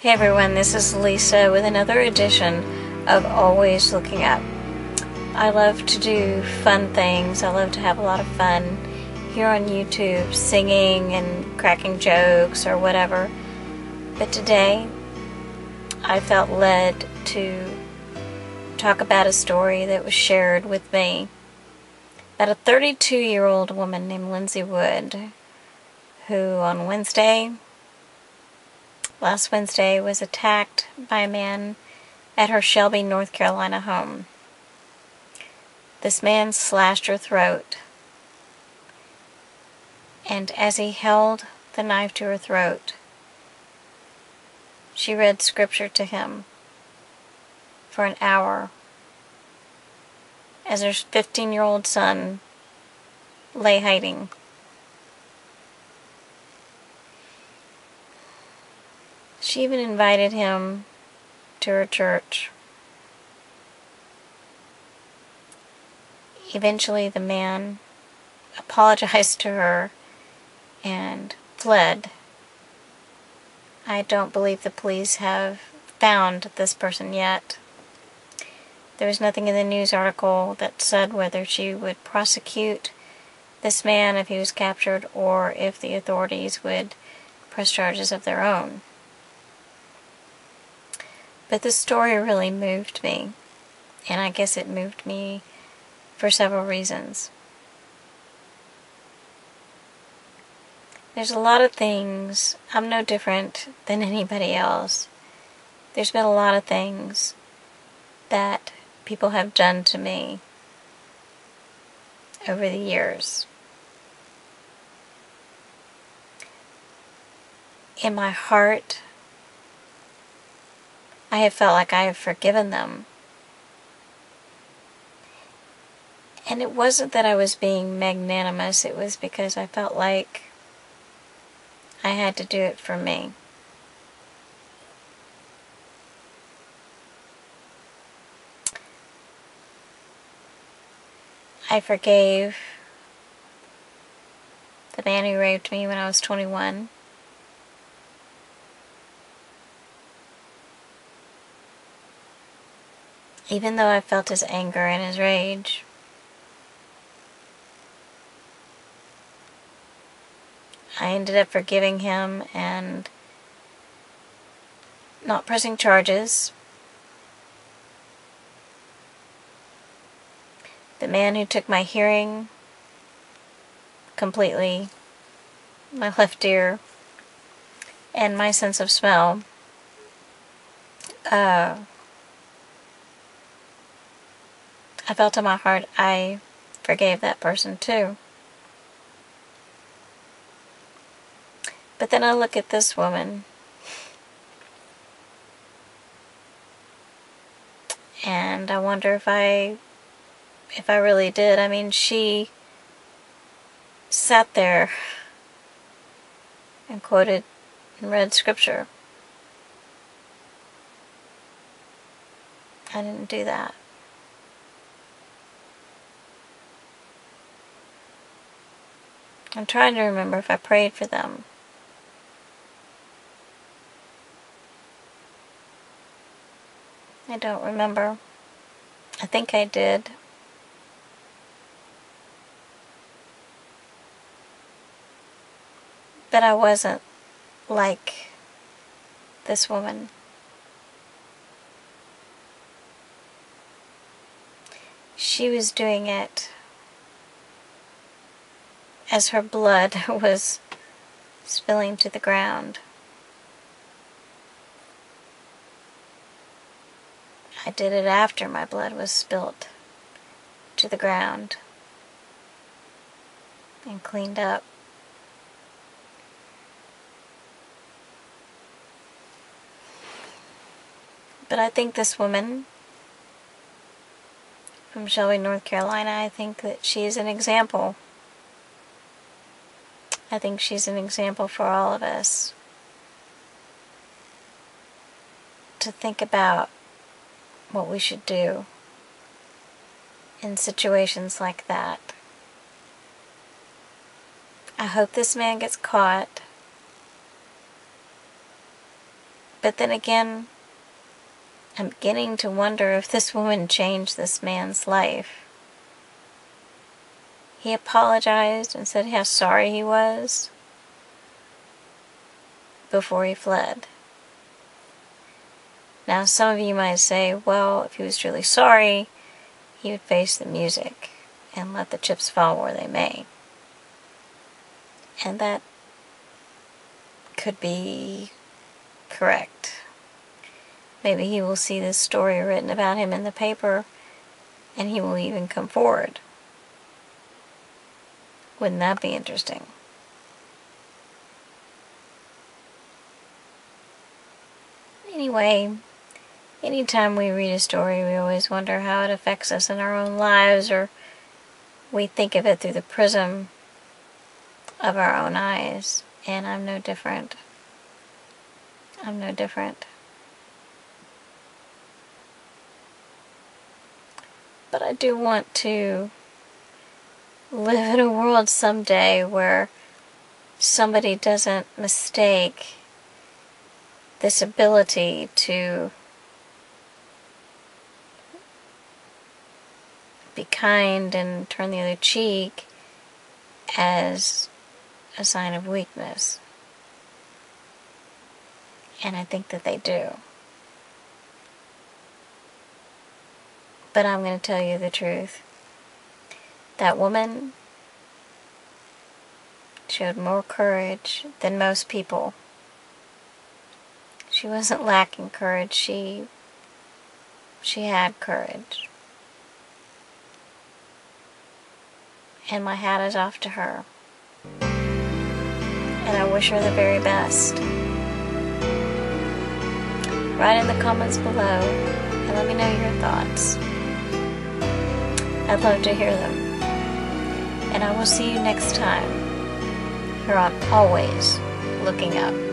Hey everyone, this is Lisa with another edition of Always Looking Up. I love to do fun things. I love to have a lot of fun here on YouTube, singing and cracking jokes or whatever. But today, I felt led to talk about a story that was shared with me about a 32-year-old woman named Lindsay Wood, who on last Wednesday, was attacked by a man at her Shelby, North Carolina home. This man slashed her throat, and as he held the knife to her throat, she read scripture to him for an hour as her 15-year-old son lay hiding. She even invited him to her church. Eventually, the man apologized to her and fled. I don't believe the police have found this person yet. There was nothing in the news article that said whether she would prosecute this man if he was captured or if the authorities would press charges of their own. But this story really moved me, and I guess it moved me for several reasons. There's a lot of things. I'm no different than anybody else. There's been a lot of things that people have done to me over the years. In my heart, I have felt like I have forgiven them. And it wasn't that I was being magnanimous, it was because I felt like I had to do it for me. I forgave the man who raped me when I was 21. Even though I felt his anger and his rage. I ended up forgiving him and not pressing charges. The man who took my hearing completely, my left ear, and my sense of smell, I felt in my heart I forgave that person too. But then I look at this woman and I wonder if I really did. I mean, she sat there and quoted and read scripture. I didn't do that. I'm trying to remember if I prayed for them. I don't remember. I think I did. But I wasn't like this woman. She was doing it as her blood was spilling to the ground. I did it after my blood was spilt to the ground and cleaned up. But I think this woman from Shelby, North Carolina, I think that she is an example. I think she's an example for all of us to think about what we should do in situations like that. I hope this man gets caught. But then again, I'm beginning to wonder if this woman changed this man's life. He apologized and said how sorry he was before he fled. Now, some of you might say, well, if he was truly sorry, he would face the music and let the chips fall where they may. And that could be correct. Maybe he will see this story written about him in the paper, and he will even come forward. Wouldn't that be interesting? Anyway, anytime we read a story, we always wonder how it affects us in our own lives, or we think of it through the prism of our own eyes, and I'm no different. I'm no different. But I do want to live in a world someday where somebody doesn't mistake this ability to be kind and turn the other cheek as a sign of weakness. And I think that they do. But I'm going to tell you the truth. That woman showed more courage than most people. She wasn't lacking courage. She had courage. And my hat is off to her. And I wish her the very best. Write in the comments below and let me know your thoughts. I'd love to hear them. And I will see you next time here on Always Looking Up.